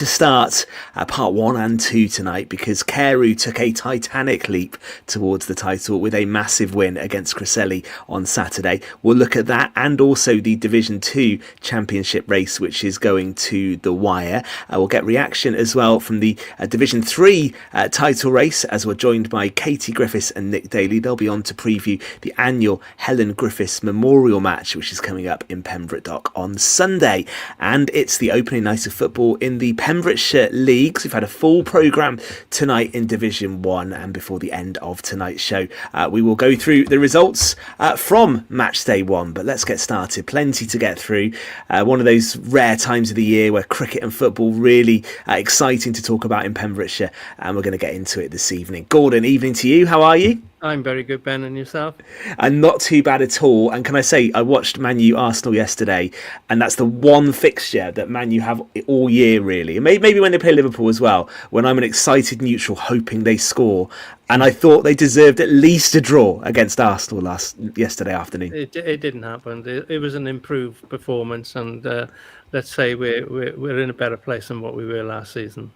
To start part 1 and 2 tonight, because Carew took a titanic leap towards the title with a massive win against Cresselly on Saturday. We'll look at that and also the Division 2 Championship race, which is going to the wire. We'll get reaction as well from the Division 3 title race, as we're joined by Katie Griffiths and Nick Daly. They'll be on to preview the annual Helen Griffiths Memorial match, which is coming up in Pembroke Dock on Sunday. And it's the opening night of football in the Pembrokeshire Leagues. We've had a full programme tonight in Division 1, and before the end of tonight's show we will go through the results from match day 1. But let's get started. Plenty to get through. One of those rare times of the year where cricket and football really exciting to talk about in Pembrokeshire, and we're going to get into it this evening. Gordon, evening to you. How are you? I'm very good, Ben, and yourself? And not too bad at all. And can I say, I watched Man U Arsenal yesterday, and that's the one fixture that Man U have all year, really. And maybe when they play Liverpool as well, when I'm an excited neutral hoping they score. And I thought they deserved at least a draw against Arsenal yesterday afternoon. It didn't happen. It was an improved performance, and let's say we're in a better place than what we were last season.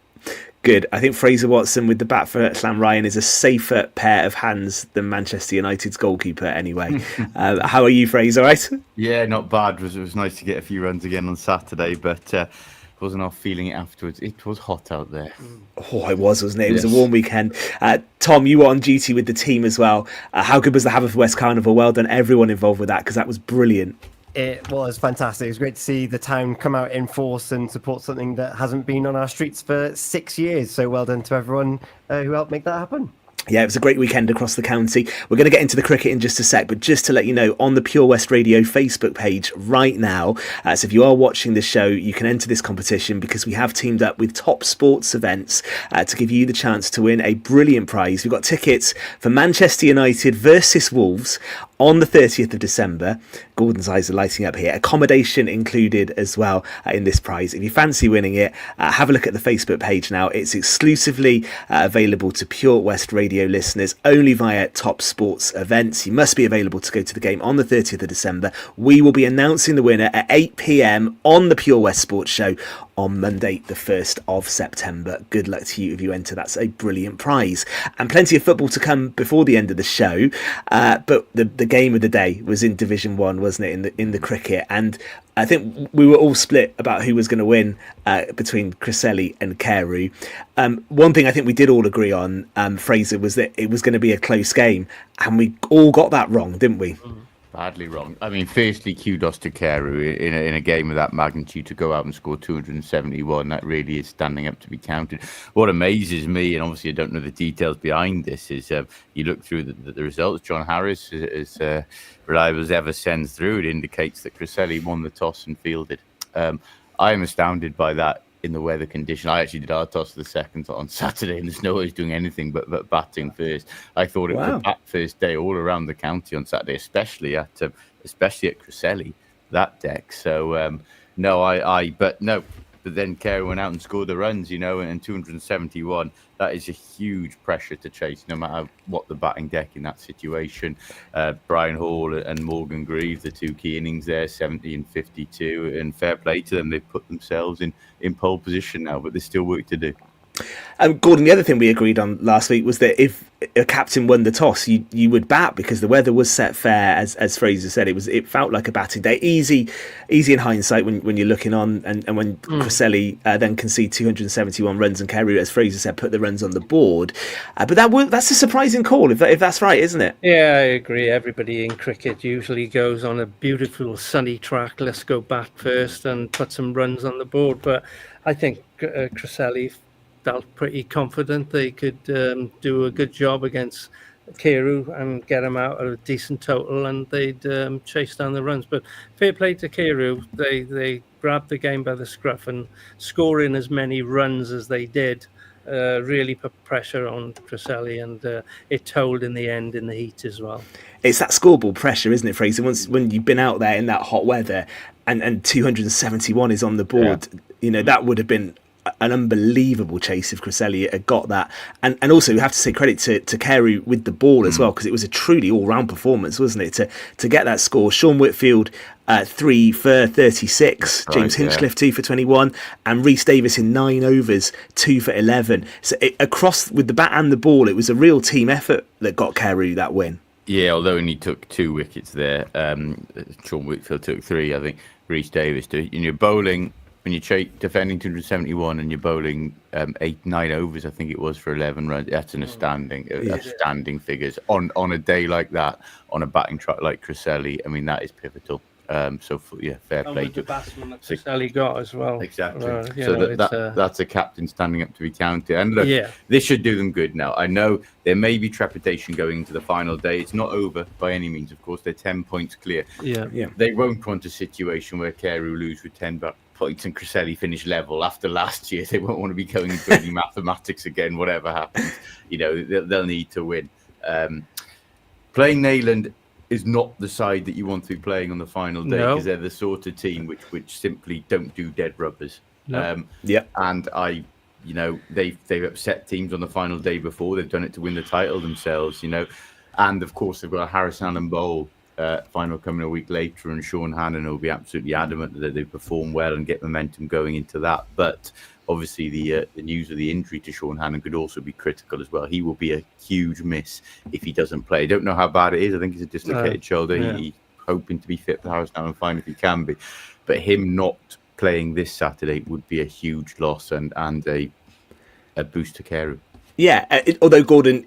Good. I think Fraser Watson with the bat for Llanrhian is a safer pair of hands than Manchester United's goalkeeper anyway. How are you, Fraser? Right? Yeah, not bad. It was nice to get a few runs again on Saturday, but wasn't off feeling it afterwards. It was hot out there. Oh, it wasn't it? It was a warm weekend. Tom, you were on duty with the team as well. How good was the Haverfordwest Carnival? Well done, everyone involved with that, because that was brilliant. It was fantastic. It was great to see the town come out in force and support something that hasn't been on our streets for 6 years. So well done to everyone who helped make that happen. Yeah, it was a great weekend across the county. We're going to get into the cricket in just a sec, but just to let you know, on the Pure West Radio Facebook page right now, so if you are watching the show, you can enter this competition because we have teamed up with Top Sports Events to give you the chance to win a brilliant prize. We've got tickets for Manchester United versus Wolves on the 30th of December. Gordon's eyes are lighting up here. Accommodation included as well in this prize. If you fancy winning it, have a look at the Facebook page now. It's exclusively available to Pure West Radio listeners only via Top Sports Events. You must be available to go to the game on the 30th of December. We will be announcing the winner at 8 p.m. on the Pure West Sports Show on Monday the 1st of September. Good luck to you if you enter. That's a brilliant prize. And plenty of football to come before the end of the show. But the game of the day was in Division 1, wasn't it, in the cricket? And I think we were all split about who was going to win between Cresselly and Carew. One thing I think we did all agree on, Fraser, was that it was going to be a close game. And we all got that wrong, didn't we? Badly wrong. I mean, firstly, kudos to Carew in a game of that magnitude to go out and score 271. That really is standing up to be counted. What amazes me, and obviously I don't know the details behind this, is you look through the results. John Harris, as reliable as ever, sends through. It indicates that Cresselly won the toss and fielded. I am astounded by that in the weather condition. I actually did our toss for the second on Saturday, and there's no way doing anything but batting first. I thought it was a bat first day all around the county on Saturday, especially at Cresselly, that deck. So but then Carew went out and scored the runs, and 271. That is a huge pressure to chase, no matter what the batting deck in that situation. Brian Hall and Morgan Grieve, the two key innings there, 70 and 52, and fair play to them. They've put themselves in pole position now, but there's still work to do. Gordon, the other thing we agreed on last week was that if a captain won the toss, you would bat, because the weather was set fair, as Fraser said. It felt like a batting day. Easy in hindsight when you're looking on, and when Cresselly then conceded 271 runs and Carew, as Fraser said, put the runs on the board. But that's a surprising call, if that's right, isn't it? Yeah, I agree. Everybody in cricket usually goes on a beautiful sunny track. Let's go bat first and put some runs on the board. But I think Cresselly felt pretty confident they could do a good job against Carew and get them out at a decent total, and they'd chase down the runs. But fair play to Carew. They grabbed the game by the scruff, and scoring as many runs as they did really put pressure on Cresselly, and it told in the end in the heat as well. It's that scoreboard pressure, isn't it, Fraser? When you've been out there in that hot weather and 271 is on the board, that would have been an unbelievable chase if Cresselly had got that. And also we have to say credit to Carew with the ball as well, because it was a truly all-round performance, wasn't it, to get that score. Sean Whitfield 3 for 36, James Hinchcliffe 2 for 21, and Rhys Davis in 9 overs 2 for 11. So across with the bat and the ball, it was a real team effort that got Carew that win. Yeah, although only took 2 wickets there. Sean Whitfield took 3, I think. Rhys Davis did. And you're bowling, when you're defending 271 and you're bowling 8-9 overs, I think it was, for 11 runs. That's an outstanding figures on a day like that, on a batting track like Cresselly. I mean, that is pivotal. So fair play to the batsman that Cresselly got as well. Exactly. That's a captain standing up to be counted. And look, this should do them good now. I know there may be trepidation going into the final day. It's not over by any means, of course. They're 10 points clear. Yeah. They won't want a situation where Carew lose with 10 points and Cresselly finish level after last year. They won't want to be going into any mathematics again, whatever happens. They'll need to win. Playing Neyland is not the side that you want to be playing on the final day, because they're the sort of team which simply don't do dead rubbers. And they've upset teams on the final day before. They've done it to win the title themselves, and of course they've got a Harris Allen Bowl final coming a week later, and Sean Hannon will be absolutely adamant that they perform well and get momentum going into that. But obviously the news of the injury to Sean Hannon could also be critical as well. He will be a huge miss if he doesn't play. I don't know how bad it is. I think it's a dislocated shoulder. He's hoping to be fit for the Harris Allen final if he can be. But him not playing this Saturday would be a huge loss and a boost to Carew. Yeah, although Gordon,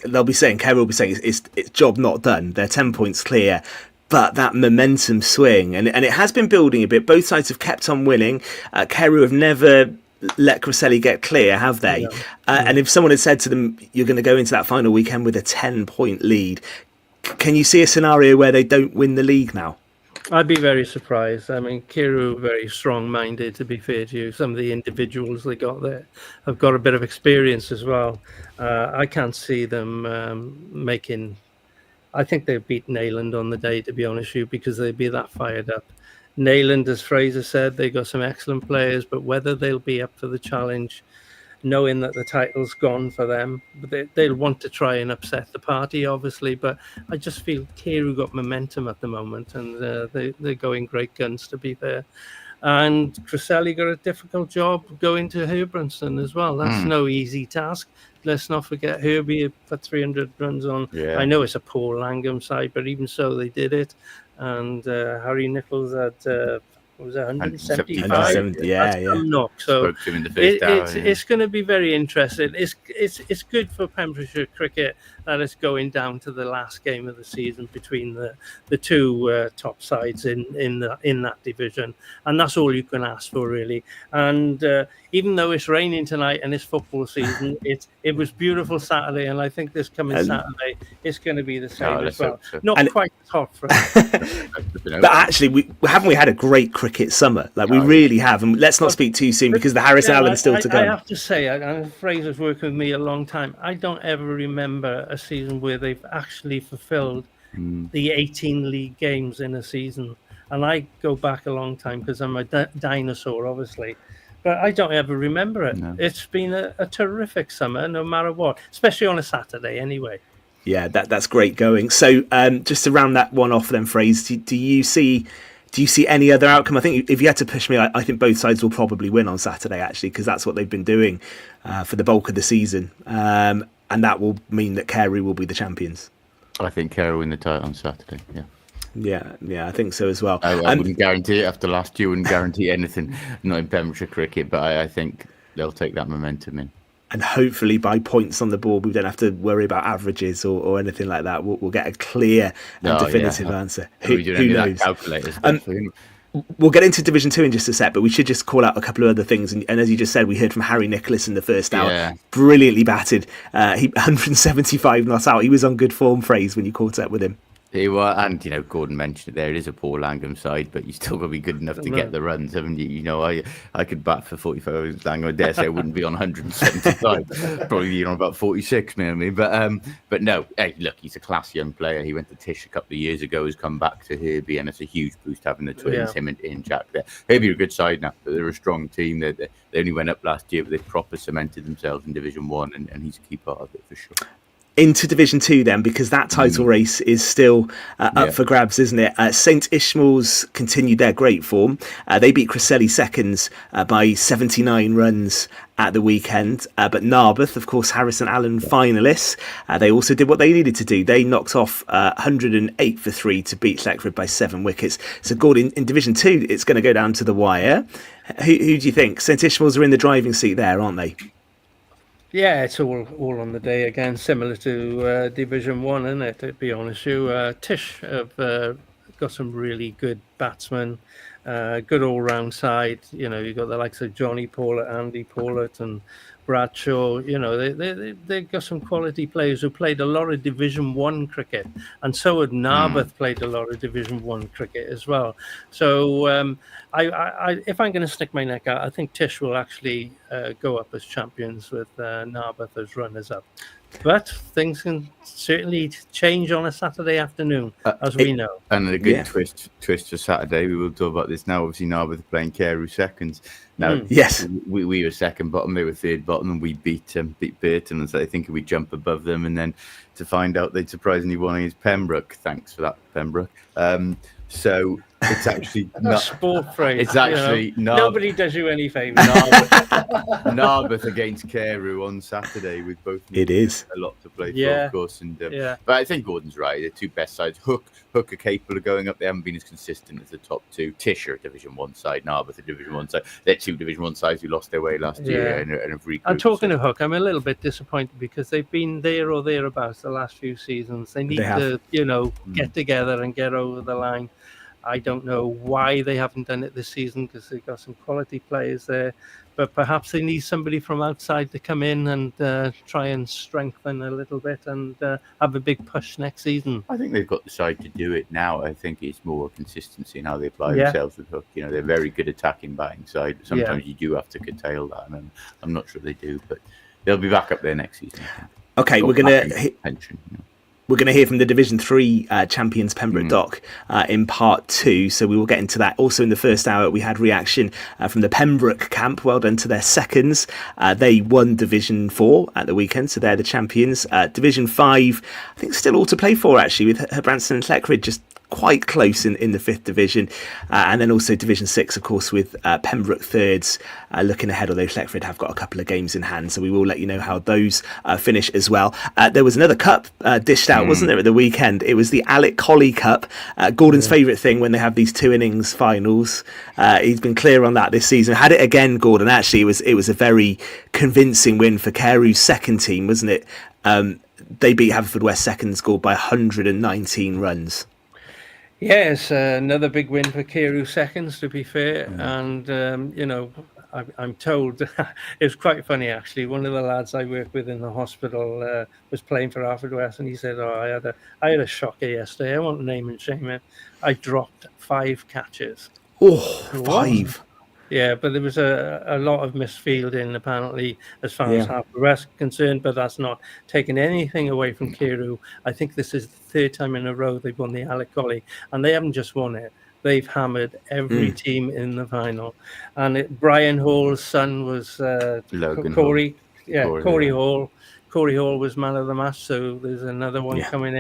they'll be saying, Carew will be saying it's job not done. They're 10 points clear. But that momentum swing, and it has been building a bit. Both sides have kept on winning. Carew have never let Cresselly get clear, have they? No. And if someone had said to them, you're going to go into that final weekend with a 10-point lead, can you see a scenario where they don't win the league now? I'd be very surprised. I mean, Carew very strong-minded, to be fair to you. Some of the individuals they got there have got a bit of experience as well. I can't see them making... I think they've beat Neyland on the day, to be honest with you, because they'd be that fired up. Neyland, as Fraser said, they got some excellent players, but whether they'll be up for the challenge, knowing that the title's gone for them, they'll want to try and upset the party, obviously. But I just feel Carew got momentum at the moment, and they're going great guns, to be fair. And Cresselly got a difficult job going to Herbrandtson as well. That's no easy task. Let's not forget Herbie put 300 runs on. Yeah. I know it's a poor Langham side, but even so, they did it. And Harry Nichols had what was it, 175? Yeah. Knock. So it's going to be very interesting. It's good for Pembrokeshire cricket that it's going down to the last game of the season between the two top sides in that division, and that's all you can ask for, really. And even though it's raining tonight and it's football season, it was beautiful Saturday, and I think this coming Saturday it's going to be the same as well. So. Not quite as hot for but actually, we had a great cricket summer. Like we really have, and let's not speak too soon because the Harris Allen is still to come. I have to say, and Fraser's worked with me a long time. I don't ever remember a season where they've actually fulfilled the 18 league games in a season. And I go back a long time because I'm a dinosaur, obviously. But I don't ever remember it. No. It's been a terrific summer, no matter what, especially on a Saturday anyway. Yeah, that's great going. So just to round that one off then, Fraser, do you see any other outcome? I think if you had to push me, I think both sides will probably win on Saturday, actually, because that's what they've been doing for the bulk of the season. And that will mean that Carew will be the champions. I think Carew win the title on Saturday, Yeah, I think so as well. I wouldn't guarantee it after last year, wouldn't guarantee anything, not in Pembrokeshire cricket, but I think they'll take that momentum in. And hopefully by points on the board, we don't have to worry about averages or anything like that. We'll get a clear and definitive answer. Who knows? We'll get into Division 2 in just a sec, but we should just call out a couple of other things. And as you just said, we heard from Harry Nicholas in the first hour. Brilliantly batted. He 175 not out. He was on good form, Phrase, when you caught up with him. And Gordon mentioned it there. It is a poor Langham side, but you still got to be good enough to get the runs, haven't you? I could bat for 45 overs. Langham, I dare say I wouldn't be on 175, probably on about 46 maybe. But no, hey, look, he's a class young player. He went to Tish a couple of years ago, has come back to Herbie, and it's a huge boost having the twins, him and Jack there. Herbie are a good side now. They're a strong team. They only went up last year, but they proper cemented themselves in Division 1, and he's a key part of it for sure. Into Division 2 then, because that title race is still up for grabs, isn't it? St Ishmael's continued their great form. They beat Cresselly seconds by 79 runs at the weekend. But Narberth, of course, Harrison Allen finalists, they also did what they needed to do. They knocked off 108 for 3 to beat Thetford by 7 wickets. So Gordon, in Division 2, it's going to go down to the wire. Who do you think? St Ishmael's are in the driving seat there, aren't they? Yeah, it's all on the day again, similar to Division 1, isn't it, to be honest with you. Tish have got some really good batsmen, good all-round side. You've got the likes of Johnny Paulett, Andy Paulett and Bradshaw. They've got some quality players who played a lot of Division 1 cricket, and so had Narberth played a lot of Division 1 cricket as well. So I if I'm going to stick my neck out, I think Tish will actually go up as champions with Narberth as runners-up. But things can certainly change on a Saturday afternoon, as we know. And a good twist for Saturday. We will talk about this now. Obviously, Narberth playing Carew seconds. Now, yes, we were second bottom. They were third bottom, and we beat Burton. And so I think we jump above them, and then to find out they'd surprisingly won against Pembroke. Thanks for that, Pembroke. So it's actually not sport phrase. It's actually nobody does you any favours. Narberth against Carew on Saturday with both. It is a lot to play for, of course. And but I think Gordon's right. The two best sides, Hook are capable of going up. They haven't been as consistent as the top two. Tish are a Division 1 side, Narberth a Division 1 side. They're two Division 1 sides who lost their way last year and have regrouped. I'm talking of Hook. I'm a little bit disappointed because they've been there or thereabouts the last few seasons. They need to, get together and get over the line. I don't know why they haven't done it this season because they've got some quality players there. But perhaps they need somebody from outside to come in and try and strengthen a little bit and have a big push next season. I think they've got the side to do it now. I think it's more consistency in how they apply themselves with Hook. They're very good attacking batting side. Sometimes you do have to curtail that, and I'm not sure they do, but they'll be back up there next season. Okay, we're going to hear from the Division 3 champions Pembroke Dock in part 2, so we will get into that. Also in the first hour, we had reaction from the Pembroke camp. Well done to their seconds. They won Division 4 at the weekend, so they're the champions. Division 5, I think still all to play for, actually, with Herbrandtson and Thetford just quite close in the 5th division, and then also Division 6, of course, with Pembroke thirds looking ahead, although Thetford have got a couple of games in hand, so we will let you know how those finish as well. There was another cup dished out, wasn't there, at the weekend? It was the Alec Colley Cup, Gordon's favourite thing when they have these 2 innings finals. He's been clear on that this season. Had it again, Gordon. Actually, it was a very convincing win for Carew's second team, wasn't it? They beat Haverfordwest second, scored by 119 runs. Yes, another big win for Carew seconds, to be fair. And, I'm told it was quite funny, actually. One of the lads I work with in the hospital was playing for Haverfordwest, and he said, I had a shocker yesterday. I won't name and shame it. I dropped 5 catches. Oh, 5. Yeah, but there was a lot of misfielding, apparently, as far as Haverfordwest is concerned, but that's not taking anything away from Carew. I think this is the 3rd time in a row they've won the Alec Colley, and they haven't just won it. They've hammered every team in the final. And Brian Hall's son was Corey Hall. Corey Hall was man of the match, so there's another one coming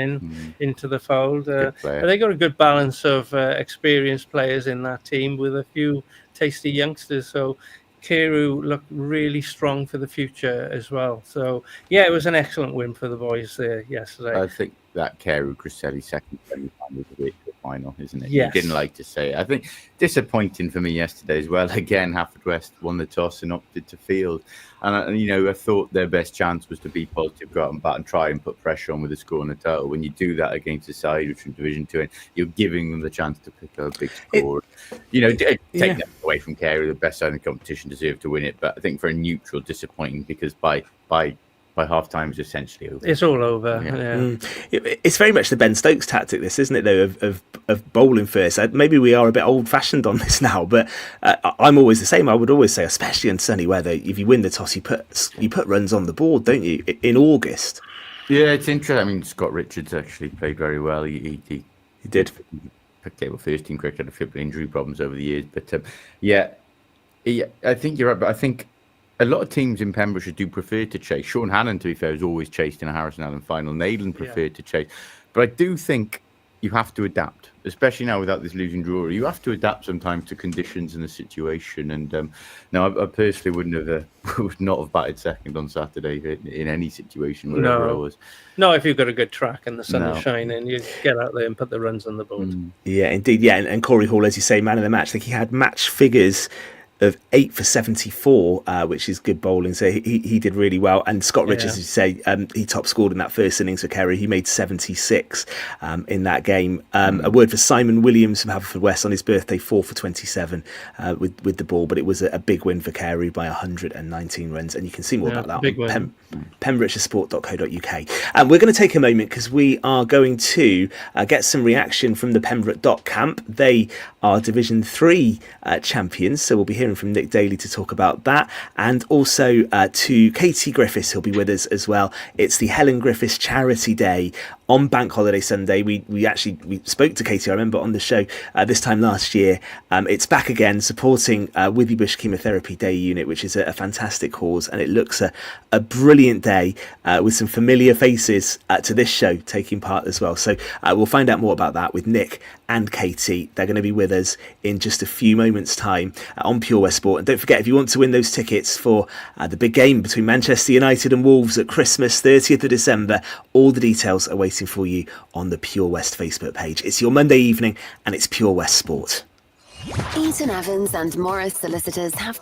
into the fold. But they got a good balance of experienced players in that team with a few tasty youngsters. So Carew looked really strong for the future as well. So, it was an excellent win for the boys there yesterday. I think that Carew Cresselly second semi-final was a bit the final, isn't it? Yes. You didn't like to say it. I think disappointing for me yesterday as well. Again, Haverfordwest won the toss and opted to field. And I thought their best chance was to be positive, go out and bat and try and put pressure on with the score and the total. When you do that against a side which from Division 2, you're giving them the chance to pick up a big score. Take that away from Carew, the best side in the competition deserved to win it. But I think for a neutral, disappointing because by by half time it's essentially over. It's all over. Yeah. It's very much the Ben Stokes tactic, this, isn't it, though, of bowling first. Maybe we are a bit old-fashioned on this now, but I'm always the same. I would always say, especially in sunny weather, if you win the toss, you put runs on the board, don't you, in August? Yeah, it's interesting. I mean, Scott Richards actually played very well. He did. Table first team cricket, had a few injury problems over the years, but I think you're right. But I think a lot of teams in Pembrokeshire do prefer to chase. Sean Hannon, to be fair, has always chased in a Harrison Allen final. Naden preferred to chase, but I do think you have to adapt, especially now without this losing draw. You have to adapt sometimes to conditions and the situation. And no, I personally would not have batted second on Saturday in any situation, wherever I was. No, if you've got a good track and the sun is shining, you get out there and put the runs on the board. Yeah, indeed. Yeah, and Corey Hall, as you say, man of the match. I think he had match figures of 8 for 74, which is good bowling. So he did really well. And Scott Richards, as you say, he top scored in that first innings for Carew. He made 76 in that game. A word for Simon Williams from Haverfordwest on his birthday, 4 for 27 with the ball. But it was a big win for Carew by 119 runs. And you can see more about that on pembrokeshiresport.co.uk. And we're going to take a moment because we are going to get some reaction from the Pembroke Dock camp. They are Division 3 champions, so we'll be hearing from Nick Daly to talk about that, and also to Katie Griffiths, who'll be with us as well. It's the Helen Griffiths Charity Day on Bank Holiday Sunday. We spoke to Katie, I remember, on the show this time last year. It's back again, supporting Withybush Chemotherapy Day Unit, which is a fantastic cause, and it looks a brilliant day with some familiar faces to this show taking part as well. So we'll find out more about that with Nick and Katie. They're going to be with us in just a few moments' time on Pure West Sport. And don't forget, if you want to win those tickets for the big game between Manchester United and Wolves at Christmas, 30th of December, all the details are waiting for you on the Pure West Facebook page. It's your Monday evening and it's Pure West Sport. Eaton-Evans and Morris Solicitors have